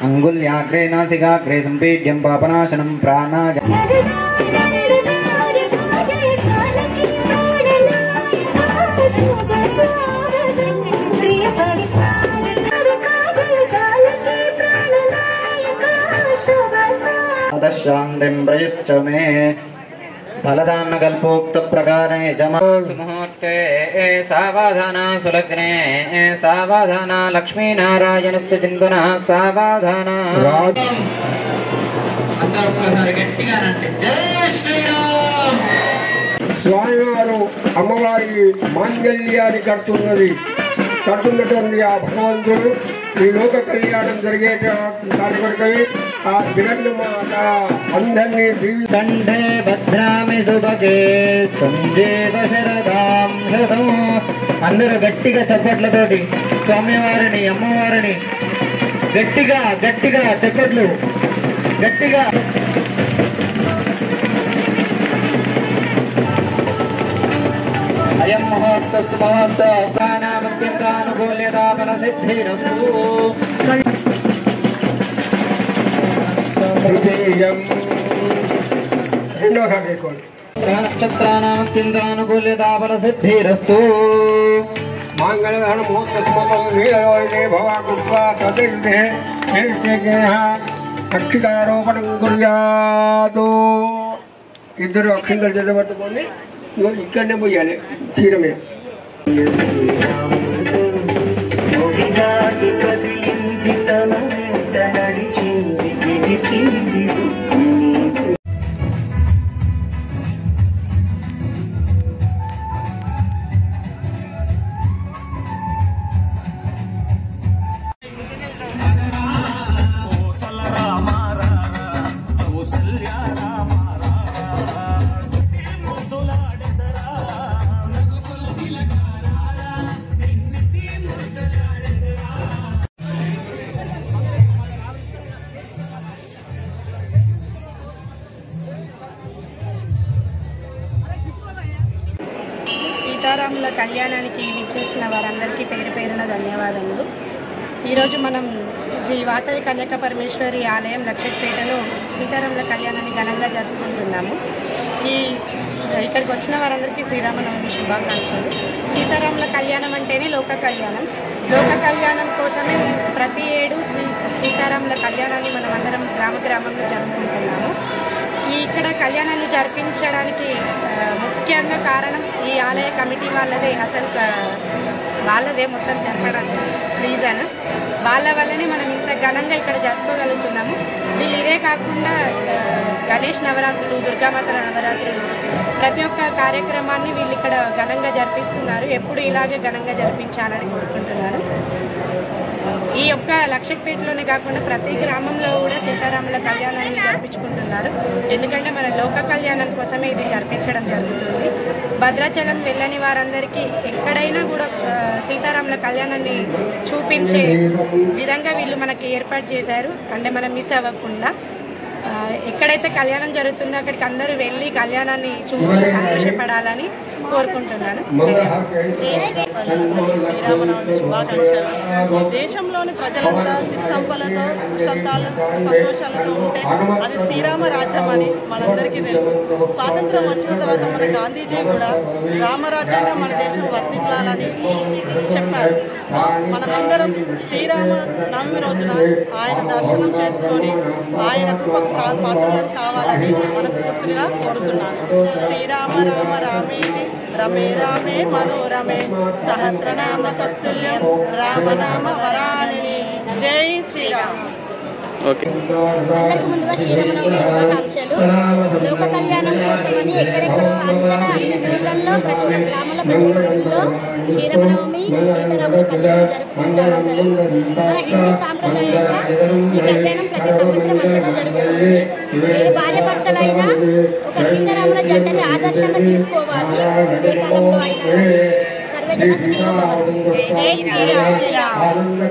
अंगुल्याग्रे नासिकाग्रे संपीड्यं पापनाशनं प्राणाय शांतिं प्रयश्च मे फलदान कल्पोक्त प्रकारे मुहूर्ते सावधान सुलग्ने सावधान लक्ष्मी नारायणस्य चिंतन सावधान స్వామివారు అమ్మవారికి మాంగళ్యాన్ని కడుతున్నటువంటి ఆ భగవంతుడు ఈ లోక కళ్యాణం జరిగే దాని కొరకై ఆ జగన్మాత అందరినీ కంఠే భద్రామి సుభగే తుంజేవ శరదాం శతం. అందరూ గట్టిగా చప్పట్లతోటి స్వామివారిని అమ్మవారిని గట్టిగా గట్టిగా చప్పట్లు గట్టిగా. అయం ముహూర్తస్సు ముహూర్త స్థానామత్యంతానుకూల్యతాపన సిద్ధిరస్తు. నక్షత్రానామత్యంతానుకూల్యతాపన సిద్ధిరస్తు. మంగళధన ముహూర్తస్మోదే భవా కృత్వా సతిర్దే అక్షితారోపణం కుర్యాదు. ఇద్దరు అక్షింతలు చేతబట్టుకొని ఇక్కడనే పోయాలి తీరమే. సీతారాముల కళ్యాణానికి విచ్చేసిన వారందరికీ పేరు పేరున ధన్యవాదములు. ఈరోజు మనం శ్రీ వాసవి కన్యక పరమేశ్వరి ఆలయం లక్షట్పేటలో సీతారాముల కళ్యాణాన్ని ఘనంగా జరుపుకుంటున్నాము. ఇక్కడికి వచ్చిన వారందరికీ శ్రీరామనవమి శుభాకాంక్షలు. సీతారాముల కళ్యాణం అంటేనే లోక కళ్యాణం. లోక కళ్యాణం కోసమే ప్రతి ఏడు సీతారాముల కళ్యాణాన్ని మనం అందరం గ్రామంలో జరుపుకుంటున్నాము. ఇక్కడ కళ్యాణాన్ని జరిపించడానికి ముఖ్యంగా కారణం ఈ ఆలయ కమిటీ వాళ్ళదే. అసలు వాళ్ళదే మొత్తం జరపడానికి రీజన్. వాళ్ళ వల్లనే మనం ఇంత ఘనంగా ఇక్కడ జరుపుకోగలుగుతున్నాము. వీళ్ళు ఇదే కాకుండా గణేష్ నవరాత్రులు, దుర్గామాత నవరాత్రులు, ప్రతి ఒక్క కార్యక్రమాన్ని వీళ్ళు ఇక్కడ ఘనంగా జరిపిస్తున్నారు. ఎప్పుడు ఇలాగే ఘనంగా జరిపించాలని కోరుకుంటున్నారు. ఈ యొక్క లక్షట్పేటలోనే కాకుండా ప్రతి గ్రామంలో కూడా సీతారాముల కళ్యాణాన్ని జరిపించుకుంటున్నారు. ఎందుకంటే మన లోక కళ్యాణం కోసమే ఇది జరిపించడం జరుగుతుంది. భద్రాచలం వెళ్ళని వారందరికీ ఎక్కడైనా కూడా సీతారాముల కళ్యాణాన్ని చూపించే విధంగా వీళ్ళు మనకి ఏర్పాటు చేశారు. అంటే మనం మిస్ అవ్వకుండా ఎక్కడైతే కళ్యాణం జరుగుతుందో అక్కడికి అందరూ వెళ్ళి కళ్యాణాన్ని చూసి సంతోషపడాలని కోరుకుంటున్నాను. శ్రీరామనవమి శుభాకాంక్షలు. దేశంలోని ప్రజలు కూడా సిరి సంపదలతో సంతోషాలతో ఉంటే అది శ్రీరామ రాజ్యం అని మనందరికీ తెలుసు. స్వాతంత్రం వచ్చిన తర్వాత మన గాంధీజీ కూడా రామరాజ్యంగా మన దేశం వర్తిల్లాలని చెప్పారు. మనమందరం శ్రీరామ నవమి రోజున ఆయన దర్శనం చేసుకొని ఆయన కృపకు పాత్రలను కావాలని మనస్ఫూర్తిగా కోరుతున్నాను. శ్రీరామ రామ రామేతి రమే రామే మనోరమే సహస్రనామ తత్తుల్యం రామనామ వరాని. జై శ్రీరామ్. అందరికీ ముందుగా శ్రీరామనవమి శుభాకాంక్షలు. లోక కళ్యాణం కోసమని ఎక్కడెక్కడో అన్ని ఊళ్ళల్లో ప్రతి ఒక్క గ్రామంలో ప్రతి ఒక్క ఊళ్ళో శ్రీరామనవమి సీతారాముల కళ్యాణం జరుపుకుంటారు. మన హిందూ సాంప్రదాయంగా ఈ కళ్యాణం ప్రతి సంవత్సరం అంతటా జరుగుతుంది. ఏ భార్య భర్తలైనా ఒక సీతారాముల జంటని ఆదర్శంగా తీసుకోవాలి. ఏ కాలంలో అయినా సర్వజన సుఖినో భవంతు. జై శ్రీరామ్.